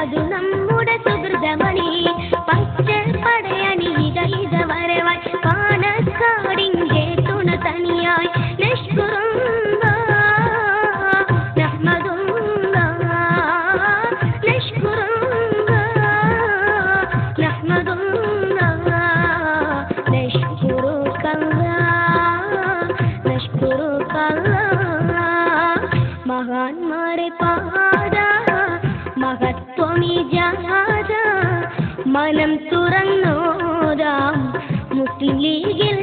ഹരമതു നമ്മുടെ സുഹൃതമണി പച്ചപ്പടയണിയിത ഇത വരവായി പാണക്കാടിൻ്റെ തുണ തനിയായി മഹാന്മാരെ പാത മഹത്വമീ ജാഥ മനം തുറന്നോരാം മുസ്ലിം ലീഗിൽ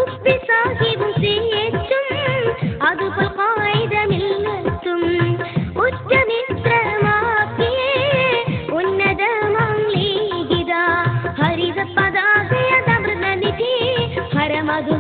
ഉപ്പി സാഹിബും ചേച്ചും അതുപോലെ കായികമില്ലത്തും ഉച്ചമിത്രമാക്കിയേ ഉന്നതമാം ലീഗിത ഹരിത പതാകയതമൃതനിധി ഹരമതു